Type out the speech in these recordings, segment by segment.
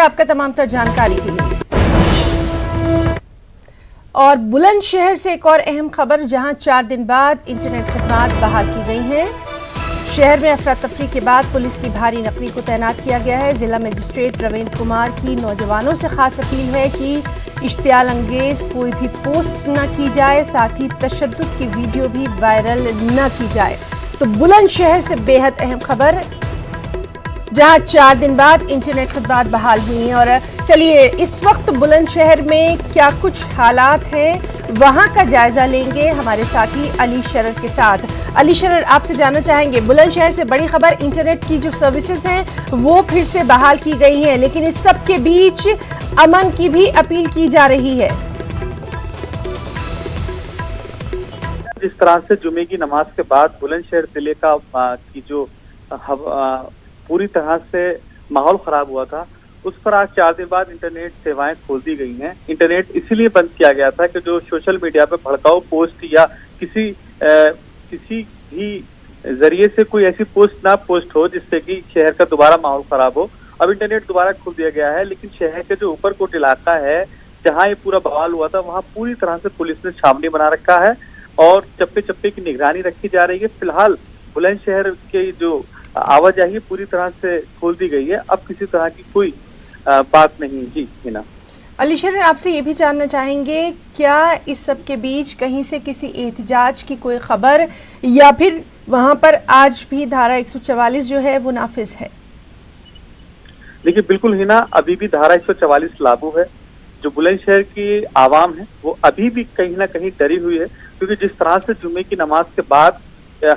आपका तमाम तर जानकारी के लिए। और बुलंदशहर से एक और अहम खबर, जहां 4 दिन बाद इंटरनेट खदमात बहाल की गई हैं। शहर में अफरा तफरी के बाद पुलिस की भारी नफरी को तैनात किया गया है। जिला मजिस्ट्रेट रविंद्र कुमार की नौजवानों से खास अपील है कि इश्तियाल अंगेज कोई भी पोस्ट न की जाए, साथ ही तशद्दुद की वीडियो भी वायरल न की जाए। तो बुलंदशहर से बेहद अहम खबर, जहां 4 दिन बाद इंटरनेट खदमात बहाल हुई हैं। और चलिए इस वक्त बुलंदशहर में क्या कुछ हालात हैं वहां का जायजा लेंगे हमारे साथी अली शरर के साथ। अली शरर, आपसे जानना चाहेंगे, बुलंदशहर से बड़ी खबर, इंटरनेट की जो सर्विसेज हैं वो फिर से बहाल की गई हैं, लेकिन इस सब के बीच अमन की भी अपील की जा रही है। जिस तरह से जुमे की नमाज के बाद बुलंदशहर जिले का की जो पूरी तरह से माहौल खराब हुआ था, उस पर आज 4 दिन बाद इंटरनेट सेवाएं खोल दी गई हैं। इंटरनेट इसीलिए बंद किया गया था कि जो सोशल मीडिया पर भड़काऊ पोस्ट या किसी भी जरिए से कोई ऐसी पोस्ट ना पोस्ट हो जिससे कि शहर का दोबारा माहौल खराब हो। अब इंटरनेट दोबारा खोल दिया गया है, लेकिन शहर के जो ऊपरकोट इलाका है जहां ये पूरा बवाल हुआ था, वहां पूरी तरह से पुलिस ने छावनी बना रखा है और चप्पे चप्पे की निगरानी रखी जा रही है। फिलहाल बुलंदशहर के जो आवाजाही पूरी तरह से खोल दी गई है, अब किसी तरह की कोई बात नहीं। जी हिना। अली शरर, आपसे ये भी जानना चाहेंगे, क्या इस सब के बीच कहीं से किसी एहतजाज की कोई खबर, या फिर वहां पर आज भी धारा 144 जो है वो नाफिज है? देखिए बिल्कुल हिना, अभी भी धारा 144 लागू है। जो बुलंदशहर की आवाम है वो अभी भी कहीं ना कहीं डरी हुई है, क्योंकि जिस तरह से जुमे की नमाज के बाद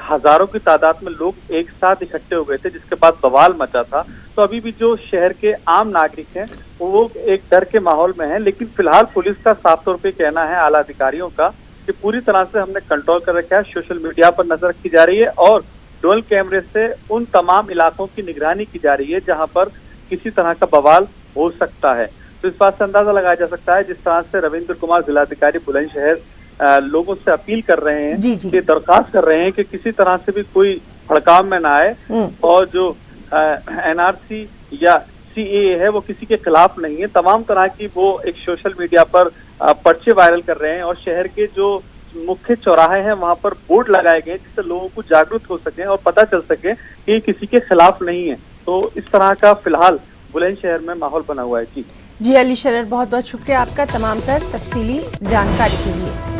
हजारों की तादाद में लोग एक साथ इकट्ठे हो गए थे, जिसके बाद बवाल मचा था, तो अभी भी जो शहर के आम नागरिक हैं वो एक डर के माहौल में हैं। लेकिन फिलहाल पुलिस का साफ तौर पे कहना है, आला अधिकारियों का, कि पूरी तरह से हमने कंट्रोल कर रखा है। सोशल मीडिया पर नजर रखी जा रही है और डुअल कैमरे से उन तमाम इलाकों की निगरानी की जा रही है जहां पर किसी तरह का बवाल हो सकता है। तो इस बात से अंदाजा लगाया जा सकता है, जिस तरह से रविंद्र कुमार जिलाधिकारी बुलंदशहर लोगों से अपील कर रहे हैं, कि दरखास्त कर रहे हैं कि किसी तरह से भी कोई भड़काव में ना आए, और जो एनआरसी या सीएए है वो किसी के खिलाफ नहीं है। तमाम तरह की वो एक सोशल मीडिया पर पर्चे वायरल कर रहे हैं और शहर के जो मुख्य चौराहे हैं वहां पर बोर्ड लगाए गए जिससे लोगों को जागरूक हो सके और पता चल सके कि किसी के खिलाफ नहीं है। तो इस तरह का फिलहाल बुलंदशहर में माहौल बना हुआ है। जी अली शरर, बहुत बहुत शुक्रिया आपका तमाम तर तफसीली जानकारी के लिए।